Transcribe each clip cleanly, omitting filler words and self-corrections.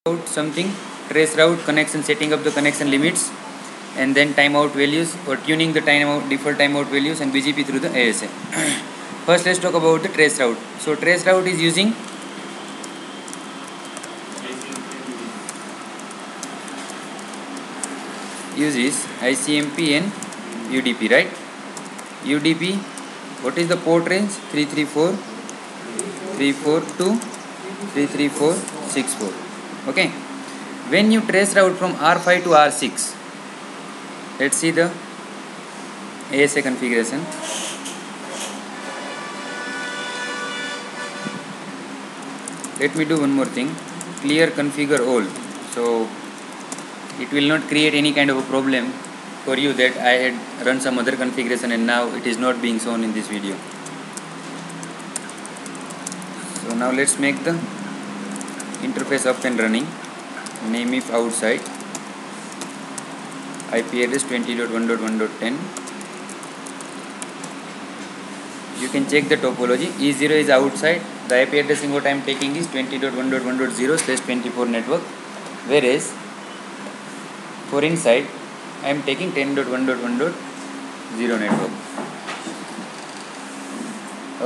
out something, trace route, connection, setting up the connection limits, and then timeout values or tuning the timeout default timeout values and BGP through the ASA. First, let's talk about the trace route. So trace route is using uses ICMP and UDP, right? UDP, what is the port range? 334, 342, 33464. Okay. When you trace route from R5 to R6, let's see the ASA configuration. Let me do one more thing. Clear configure all. So it will not create any kind of a problem for you that I had run some other configuration and now it is not being shown in this video. So now let's make the interface up and running. Name if outside, IP address 20.1.1.10. You can check the topology. E0 is outside. The IP addressing what I am taking is 20.1.1.0/24 network, whereas for inside I am taking 10.1.1.0 network.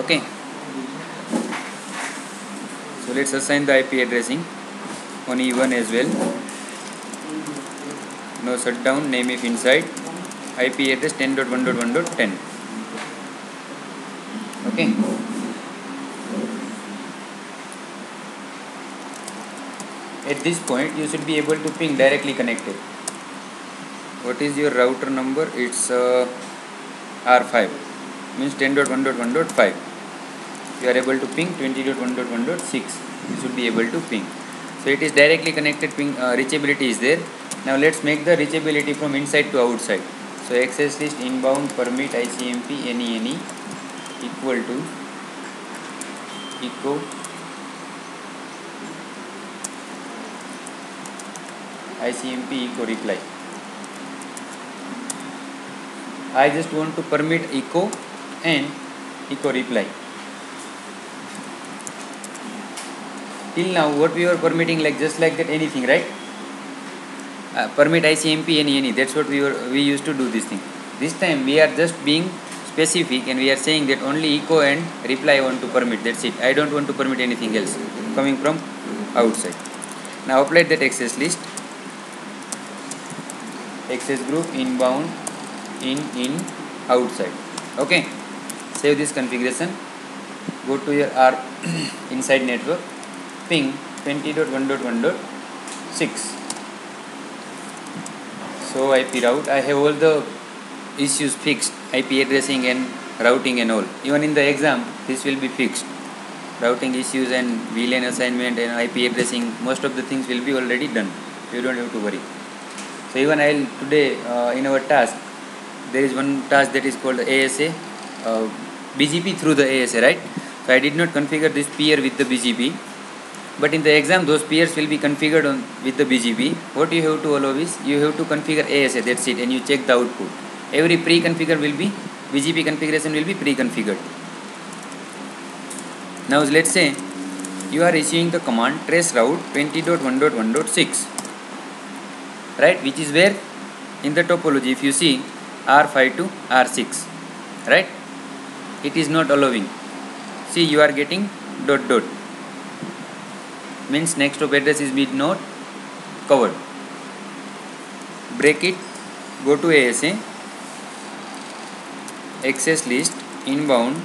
Okay. So let's assign the IP addressing on E1 as well. No shutdown. Name if inside, IP address 10.1.1.10. Okay. At this point you should be able to ping directly connected. What is your router number? It's R5, means 10.1.1.5. You are able to ping 20.1.1.6. you should be able to ping. So it is directly connected, ping reachability is there. Now let's make the reachability from inside to outside. So access list inbound permit ICMP any equal to echo ICMP echo reply. I just want to permit echo and echo reply. Till now what we were permitting, like just like that, anything, right? Permit ICMP any, that's what we used to do this thing. This time we are just being specific and we are saying that only echo and reply I want to permit, that's it. I don't want to permit anything else coming from outside. Now apply that access list, access group inbound in outside. Okay, save this configuration, go to your R inside network, ping 20.1.1.6. So IP route, I have all the issues fixed, IP addressing and routing and all. Even in the exam this will be fixed. Routing issues and VLAN assignment and IP addressing, most of the things will be already done. You don't have to worry. So even I'll today in our task, there is one task that is called ASA, BGP through the ASA, right? So I did not configure this peer with the BGP, but in the exam those peers will be configured on with the BGP. What you have to allow is you have to configure ASA, that's it, and you check the output. Every pre-configure will be, BGP configuration will be pre-configured. Now let's say you are issuing the command trace route 20.1.1.6, right, which is where in the topology if you see R5 to R6, right, it is not allowing. See, you are getting ... means next hop address is not covered. Break it, go to ASA, access list inbound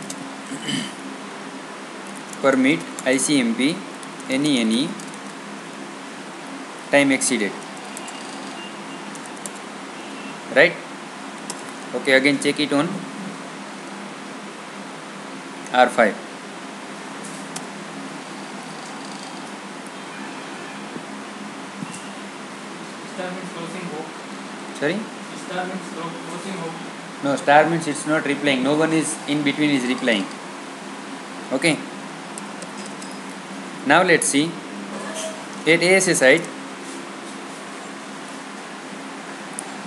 permit ICMP any time exceeded, right? Okay, again check it on R5. Star means closing hook. Sorry? Star means closing hook. No, star means it's not replying. No one is in between is replying. Okay. Now let's see at ASA side,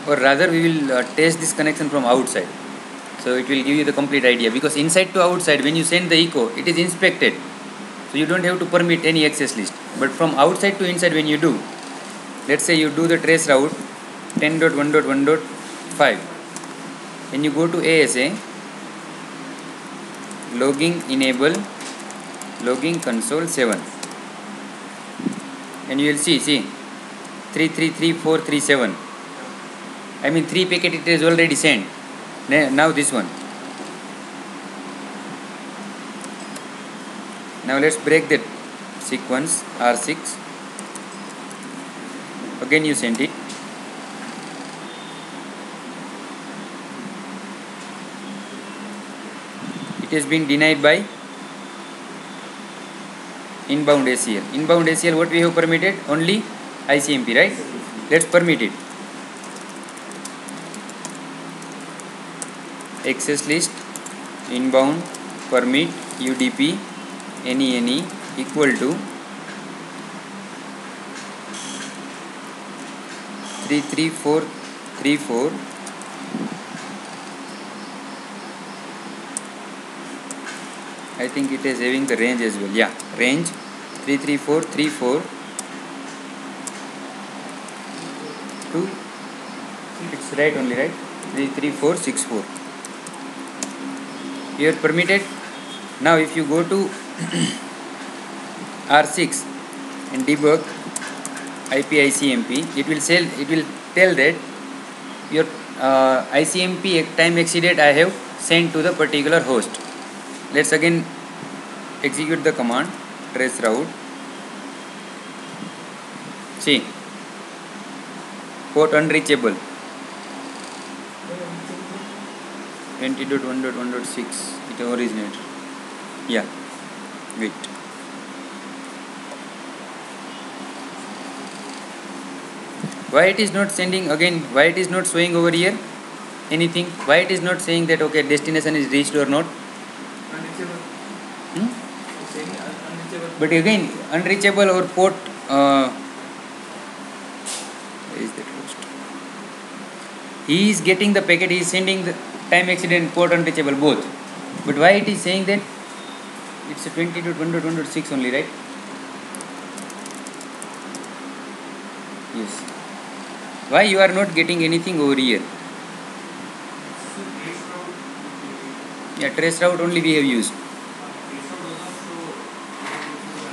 or rather we will test this connection from outside. So it will give you the complete idea, because inside to outside when you send the echo it is inspected. So you don't have to permit any access list. But from outside to inside when you do, let's say you do the trace route 10.1.1.5, when you go to ASA, logging enable, logging console 7, and you will see 333437. I mean 3 packet it is already sent. Now this one. Now let's break that sequence R6. Again you send it. It has been denied by inbound ACL. Inbound ACL, what we have permitted? Only ICMP, right? Let's permit it. Access list inbound permit UDP any equal to 33434. I think it is having the range as well. Yeah, range 33434 to, it's right only, right? 33464. You are permitted. Now if you go to R6 and debug IP ICMP, it will tell that your ICMP time exceeded I have sent to the particular host. Let's again execute the command traceroute. See, port unreachable 20.1.1.6 it originated. Yeah, wait. Why it is not sending again? Why it is not showing over here anything? Why it is not saying that okay destination is reached or not? Unreachable. It's saying unreachable. But again unreachable or port where is that host? He is getting the packet, he is sending the time accident, port unreachable both. But why it is saying that it's a 20.1.1.6 only, right? Yes. Why you are not getting anything over here? Yeah, trace route only we have used.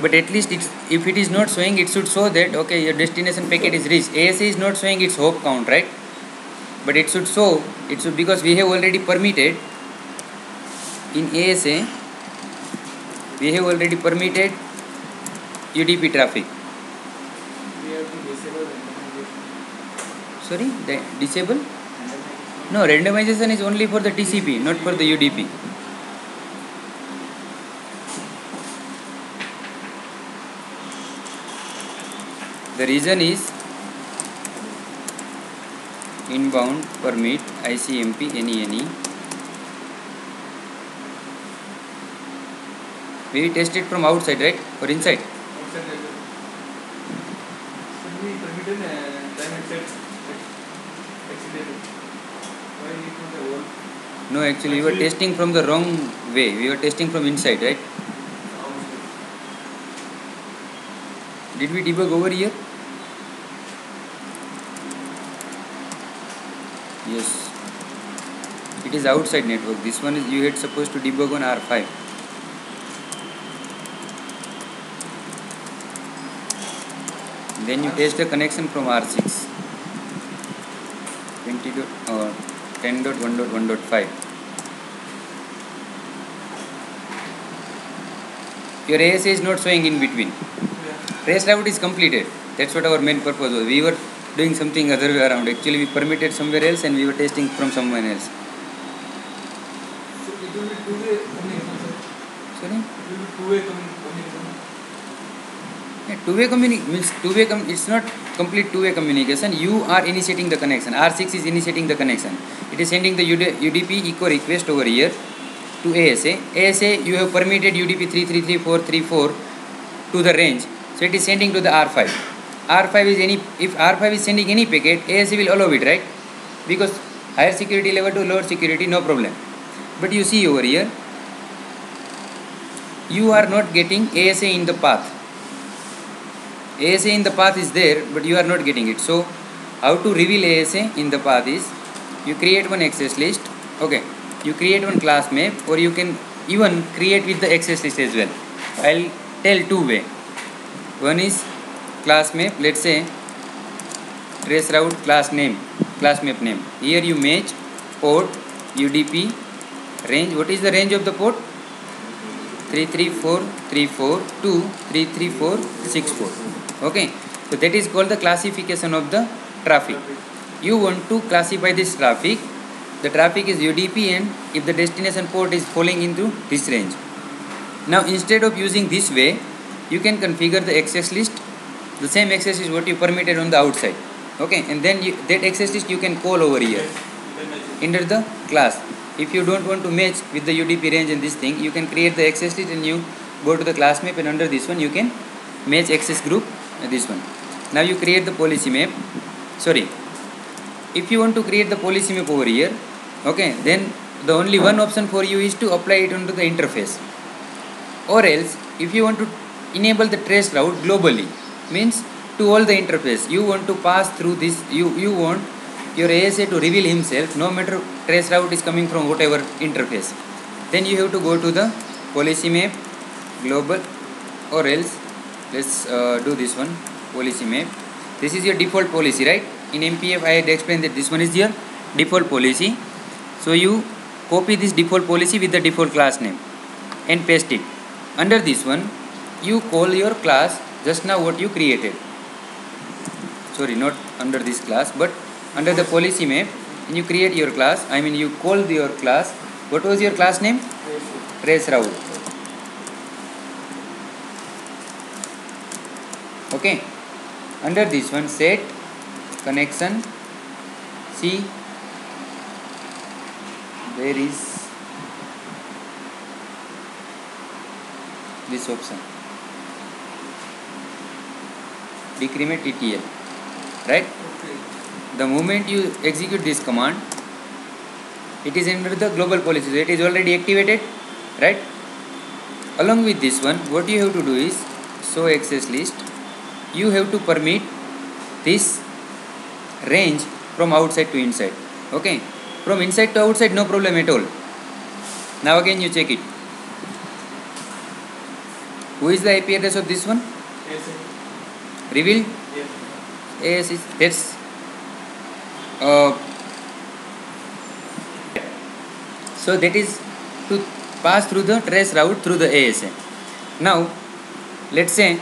But at least if it is not showing, it should show that okay your destination packet is reached. ASA is not showing its hop count, right? But it should show, because we have already permitted in ASA, we have already permitted UDP traffic. We have to disable randomization. Sorry, disable? No, randomization is only for the TCP, not for the UDP. The reason is inbound permit ICMP any. We test it from outside, right? Or inside? Outside as well. Should we permitted time exceeded? Why need to the whole? No, actually we were testing from the wrong way. We were testing from inside, right? Outside. Did we debug over here? Yes. It is outside network. This one is you had supposed to debug on R5. Then you test the connection from R6. 10.1.1.5. Your ASA is not showing in between. Yeah. Trace route is completed. That's what our main purpose was. We were doing something other way around. Actually, we permitted somewhere else and we were testing from someone else. So it will be two-way communication, sir. Sorry? It will be two-way communication. Yeah, it's not complete two-way communication. You are initiating the connection. R6 is initiating the connection. It is sending the UDP echo request over here to ASA. ASA, you have permitted UDP 333434 to the range. So it is sending to the R5. If R5 is sending any packet, ASA will allow it, right? Because higher security level to lower security, no problem. But you see over here, you are not getting ASA in the path. ASA in the path is there, but you are not getting it. So how to reveal ASA in the path is, you create one access list. Okay, you create one class map, or you can even create with the access list as well. I'll tell two way. One is class map. Let's say traceroute class name, class map name. Here you match port, UDP, range. What is the range of the port? 33434 to 33464. Okay, so that is called the classification of the traffic. You want to classify this traffic. The traffic is UDP, and if the destination port is falling into this range. Now instead of using this way, you can configure the access list. The same access is what you permitted on the outside. Okay, and then that access list you can call over here under the class. If you don't want to match with the UDP range and this thing, you can create the access list and you go to the class map, and under this one you can match access group, this one. Now you create the policy map. Sorry, if you want to create the policy map over here, okay, then the only one option for you is to apply it onto the interface. Or else, if you want to enable the trace route globally, means to all the interface, you want to pass through this, you want your ASA to reveal himself no matter trace route is coming from whatever interface, then you have to go to the policy map global, or else let's do this one, policy map. This is your default policy, right? In MPF I had explained that this one is your default policy. So you copy this default policy with the default class name and paste it. Under this one you call your class just now what you created. Sorry, not under this class, but under the policy map, and you create your class. I mean, you call your class. What was your class name? Traceroute. Okay. Under this one, set connection. See, where is this option? Decrement TTL. Right? The moment you execute this command, it is under the global policy, so it is already activated, right? Along with this one, what you have to do is show access list. You have to permit this range from outside to inside. Okay, from inside to outside, no problem at all. Now again you check it. Who is the IP address of this one? Reveal? Yes, that's so that is to pass through the trace route through the ASA. Now let's say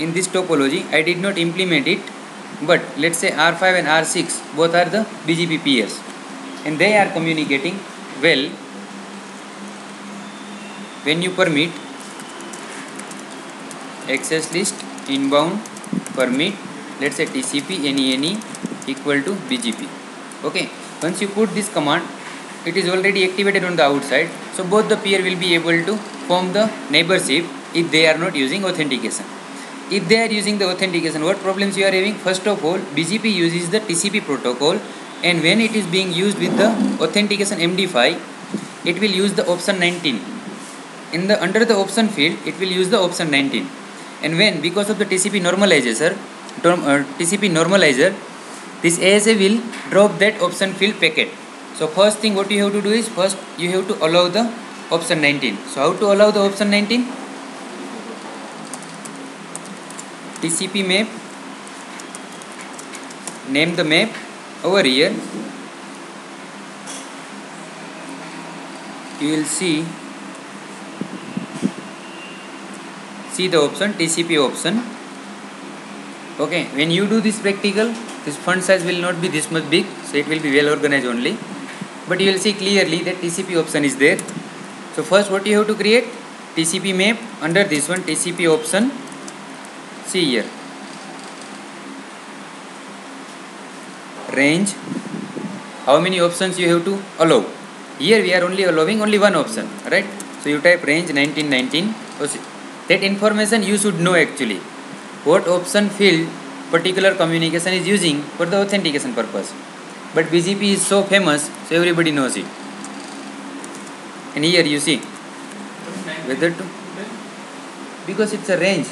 in this topology I did not implement it, but let's say R5 and R6 both are the BGP peers and they are communicating well. When you permit access list inbound permit, let's say TCP NENE equal to BGP. Okay, once you put this command, it is already activated on the outside, so both the peer will be able to form the neighborship if they are not using authentication. If they are using the authentication, what problems you are having? First of all, BGP uses the TCP protocol, and when it is being used with the authentication MD5, it will use the option 19. Under the option field, it will use the option 19. And when, because of the TCP normalizer, this ASA will drop that option field packet. So first thing what you have to do is, first you have to allow the option 19. So how to allow the option 19? TCP map, name the map over here. You will see the option TCP option. Okay, when you do this practical, this font size will not be this much big, so it will be well organized only, but you will see clearly that TCP option is there. So first what you have to create? TCP map. Under this one, TCP option. See here, range, how many options you have to allow. Here we are only allowing only one option, right? So you type range 1919. That information you should know actually, what option field particular communication is using for the authentication purpose. But BGP is so famous, so everybody knows it. And here you see whether to, because it's a range,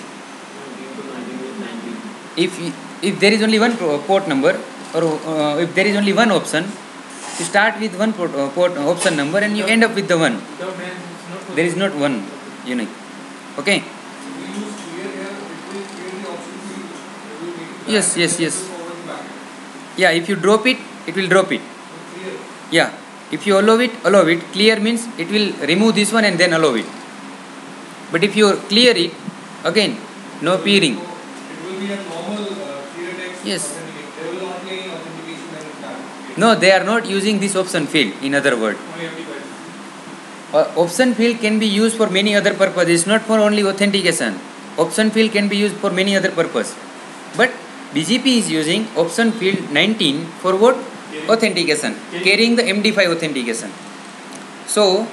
if there is only one port number, or if there is only one option, you start with one port option number and you end up with the one. Without then it's not possible. There is not one unique. Okay. We use clear here, it will clearly option field. It will make it Yes, blank yes, and yes. then it will forward the backend. Yeah, if you drop it, it will drop it. So clear. Yeah, if you allow it. Clear means it will remove this one and then allow it. But if you clear it, again, no peering. So it will be a normal clear text. Yes. Authenticate. There will not be any authentication when it's done. Okay. No, they are not using this option field, in other words. Only empty bytes. Option field can be used for many other purposes. It's not for only authentication. Option field can be used for many other purposes. But BGP is using option field 19 for what? Authentication. Carrying the MD5 authentication. So,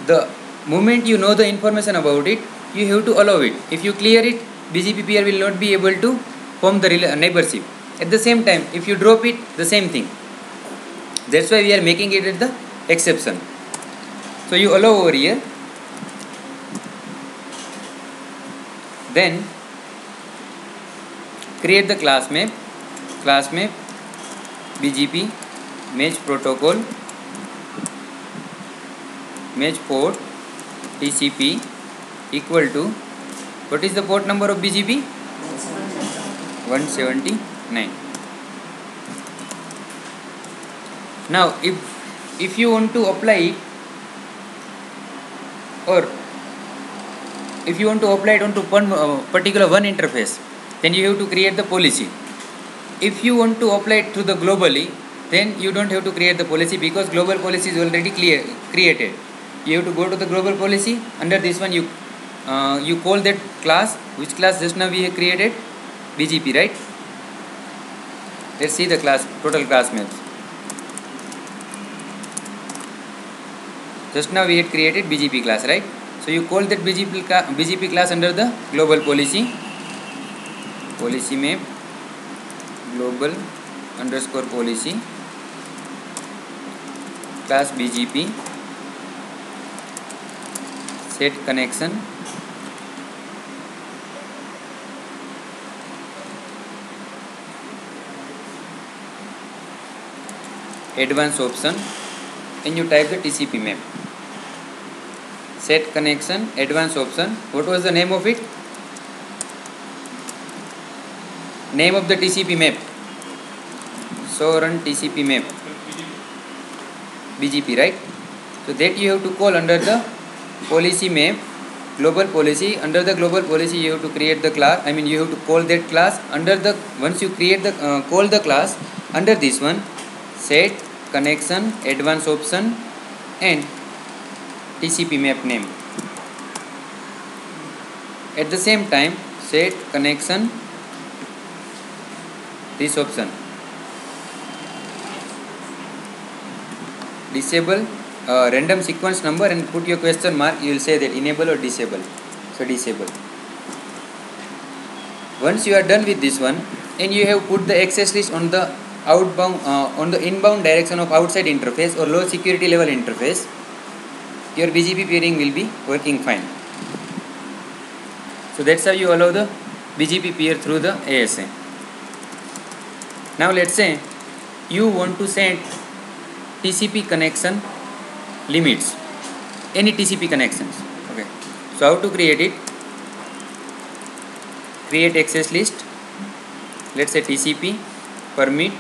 the moment you know the information about it, you have to allow it. If you clear it, BGP peer will not be able to form the neighborship. At the same time, if you drop it, the same thing. That's why we are making it at the exception. So you allow over here, then create the class map BGP match protocol match port TCP equal to, what is the port number of BGP? 179. Now if you want to apply it, or if you want to apply it onto one particular one interface, then you have to create the policy. If you want to apply it to the globally, then you don't have to create the policy, because global policy is already created. You have to go to the global policy. Under this one, you call that class. Which class just now we have created? BGP, right? Let's see the class, total class maps. Just now we had created BGP class, right? So you call that BGP class under the global policy map global underscore policy class BGP set connection advanced option, and you type the TCP map. Set connection advanced option. What was the name of it? Name of the TCP map. So run TCP map. BGP, right? So that you have to call under the policy map, global policy. Under the global policy, you have to create the class. You have to call that class under the. Once you create the call the class under this one, set connection advanced option and TCP map name. At the same time, set connection this option. Disable random sequence number and put your question mark. You will say that enable or disable. So disable. Once you are done with this one, and you have put the access list on the outbound on the inbound direction of outside interface or low security level interface, your BGP peering will be working fine. So that's how you allow the BGP peer through the ASA. Now let's say you want to set TCP connection limits, any TCP connections. Okay. So how to create it? Create access list. Let's say TCP permit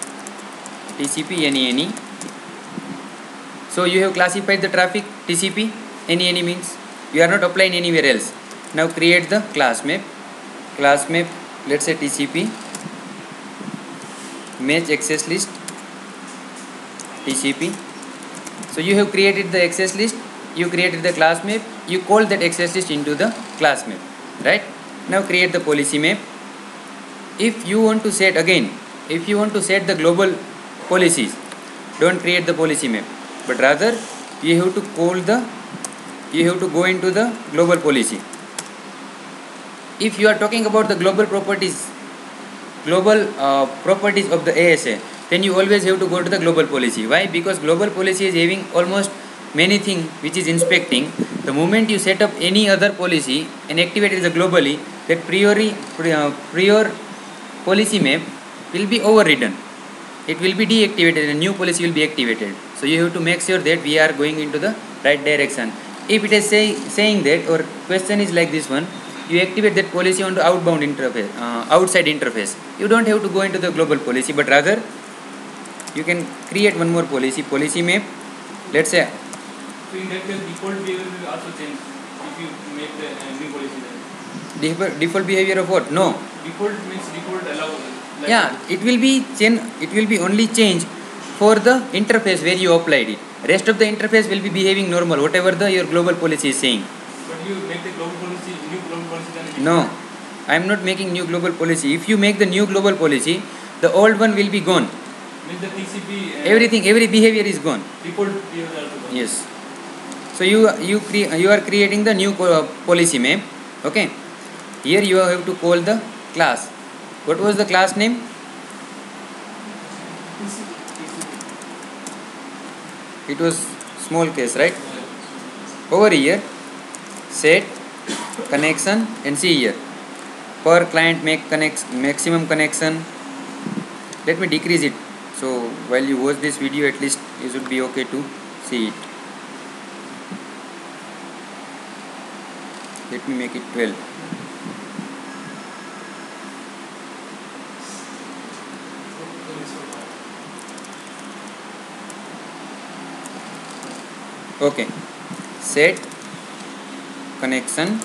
TCP any. So you have classified the traffic TCP any means you are not applying anywhere else. Now create the class map. Let's say TCP match access list TCP. So you have created the access list, you created the class map, you call that access list into the class map, right? Now create the policy map. If you want to set the global policies, don't create the policy map, but rather you have to go into the global policy. If you are talking about the global properties of the ASA, then you always have to go to the global policy. Why? Because global policy is having almost many things which is inspecting. The moment you set up any other policy and activate it globally, that prior policy map will be overridden. It will be deactivated and a new policy will be activated. So you have to make sure that we are going into the right direction. If it is saying that, or question is like this one, you activate that policy on the outbound interface, outside interface. You don't have to go into the global policy, but rather you can create one more policy map. Let's say. So in that case, default behavior will also change if you make the new policy then. Default behavior of what? No. Default means default allow. Like Yeah, it will be only change for the interface where you applied it. Rest of the interface will be behaving normal, whatever your global policy is saying. But you make the global policy, new global policy then. No, I am not making new global policy. If you make the new global policy, the old one will be gone. Means the TCP. Every behavior is gone. Default behavior also gone. Yes. So you are creating the new policy map. Okay. Here you have to call the class. What was the class name? It was small case, right? Over here, set connection and see here. Per client make maximum connection. Let me decrease it. So while you watch this video, at least you should be okay to see it. Let me make it 12. Okay, set connection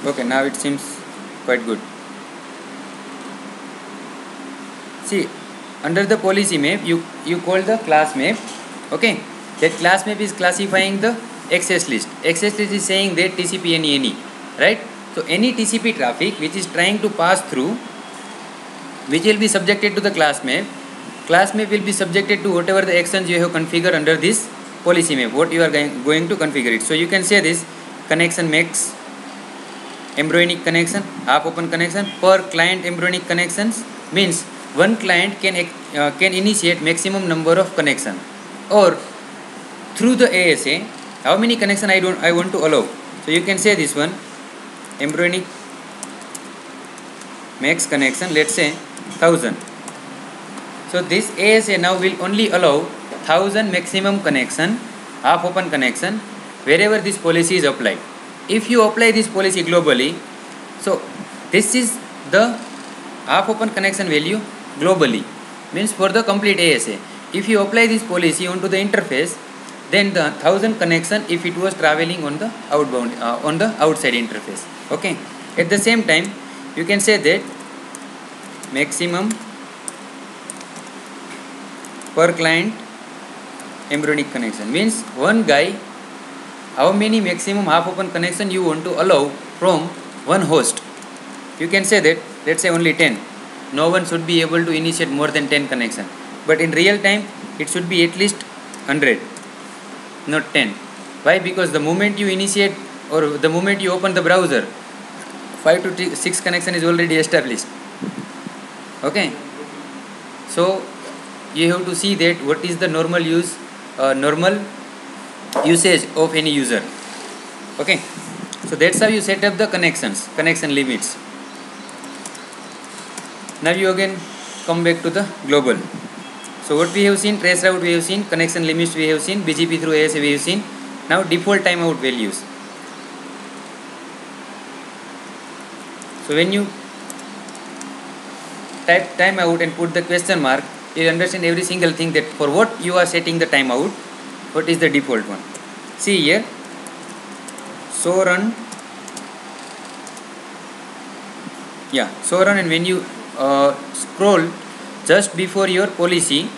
okay, now it seems quite good. See, under the policy map you call the class map. Okay, that class map is classifying the access list. Access list is saying that TCP any, right? So any TCP traffic which is trying to pass through, which will be subjected to the class map. Class map will be subjected to whatever the actions you have configured under this policy map, what you are going to configure it. So you can say this connection max embryonic connection, half open connection. Per client embryonic connections means one client can initiate maximum number of connection, or through the ASA how many connection I want to allow. So you can say this one embryonic max connection, let's say 1000. So this ASA now will only allow 1000 maximum connection, half open connection, wherever this policy is applied. If you apply this policy globally, so this is the half open connection value globally, means for the complete ASA. If you apply this policy onto the interface, then the 1000 connection if it was traveling on the outbound on the outside interface. Okay, at the same time you can say that maximum per client embryonic connection means one guy how many maximum half open connection you want to allow from one host. You can say that let's say only 10. No one should be able to initiate more than 10 connection, but in real time it should be at least 100, not 10. Why? Because the moment you initiate or the moment you open the browser, 5 to 6 connection is already established. Okay, so you have to see that what is the normal usage of any user. Okay, so that's how you set up the connection limits. Now you again come back to the global. So what we have seen, traceroute we have seen, connection limits we have seen, BGP through ASA we have seen. Now default timeout values. So when you type timeout and put the question mark, you understand every single thing that for what you are setting the timeout, what is the default one. See here, so run, and when you scroll just before your policy,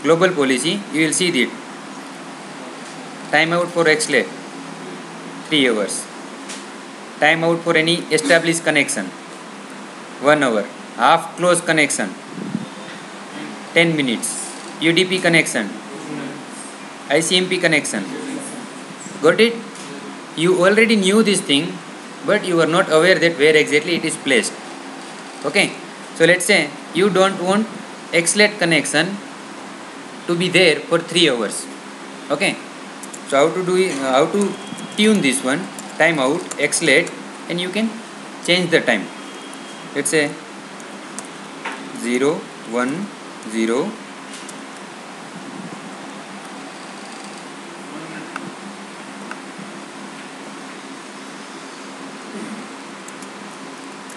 global policy, you will see that timeout for XLA 3 hours, timeout for any established connection 1 hour, half close connection 10 minutes, UDP connection, ICMP connection. Got it? You already knew this thing, but you are not aware that where exactly it is placed. Okay, so let's say you don't want XLAT connection to be there for 3 hours. Okay, So how to tune this one, timeout, accelerate, and you can change the time. Let's say 0, 1, 0.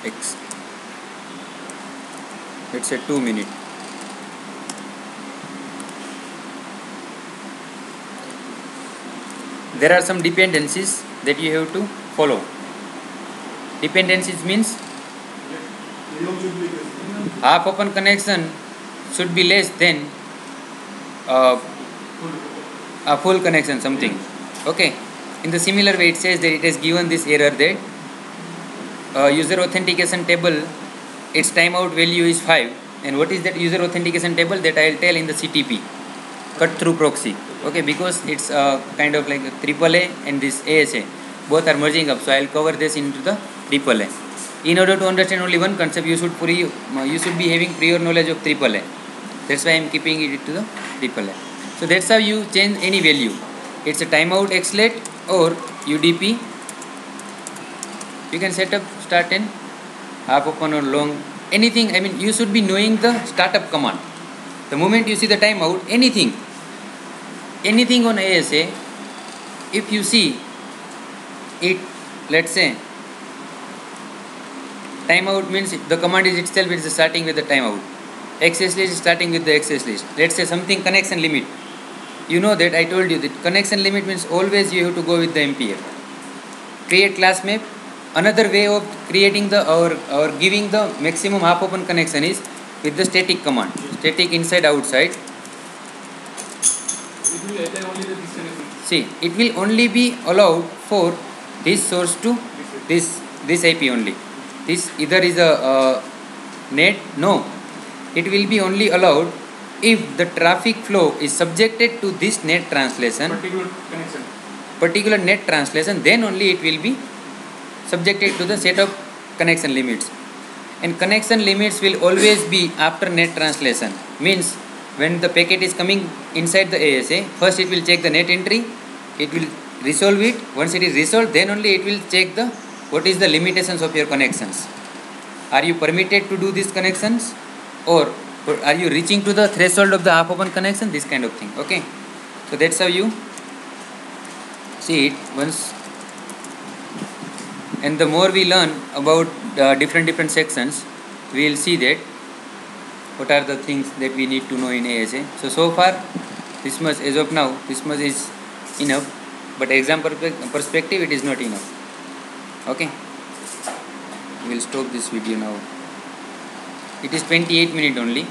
X. Let's say 2 minutes. There are some dependencies that you have to follow. Dependencies means half open connection should be less than a full connection, something. Okay. In the similar way, it says that it has given this error that user authentication table, its timeout value is 5. And what is that user authentication table? That I will tell in the CTP, cut through proxy. Okay, because it's kind of like a AAA and this ASA, both are merging up. So I will cover this into the AAA. In order to understand only one concept, you should be having prior knowledge of AAA. That's why I am keeping it to the AAA. So that's how you change any value. It's a timeout accelerate or UDP. You can set up start and half open or long, anything. I mean, you should be knowing the startup command. The moment you see the timeout, anything on ASA, if you see it, let's say timeout means the command is itself is starting with the timeout. Access list is starting with the access list. Let's say something connection limit. You know that I told you that connection limit means always you have to go with the MPF. Create class map. Another way of creating the or giving the maximum half open connection is with the static command. Static inside outside. It will apply only the disconnection. See, it will only be allowed for this source to this IP only. This either is a net. No, it will be only allowed if the traffic flow is subjected to this net translation. Particular net translation. Then only it will be subjected to the set of connection limits. And connection limits will always be after net translation. Means when the packet is coming inside the ASA, first it will check the net entry, it will resolve it. Once it is resolved, then only it will check the what is the limitations of your connections. Are you permitted to do these connections, or are you reaching to the threshold of the half open connection? This kind of thing. Okay, so that's how you see it once. And the more we learn about different sections, we will see that what are the things that we need to know in ASA. So far, this much as of now, this much is enough. But exam perspective, it is not enough. Okay, we will stop this video now. It is 28 minutes only.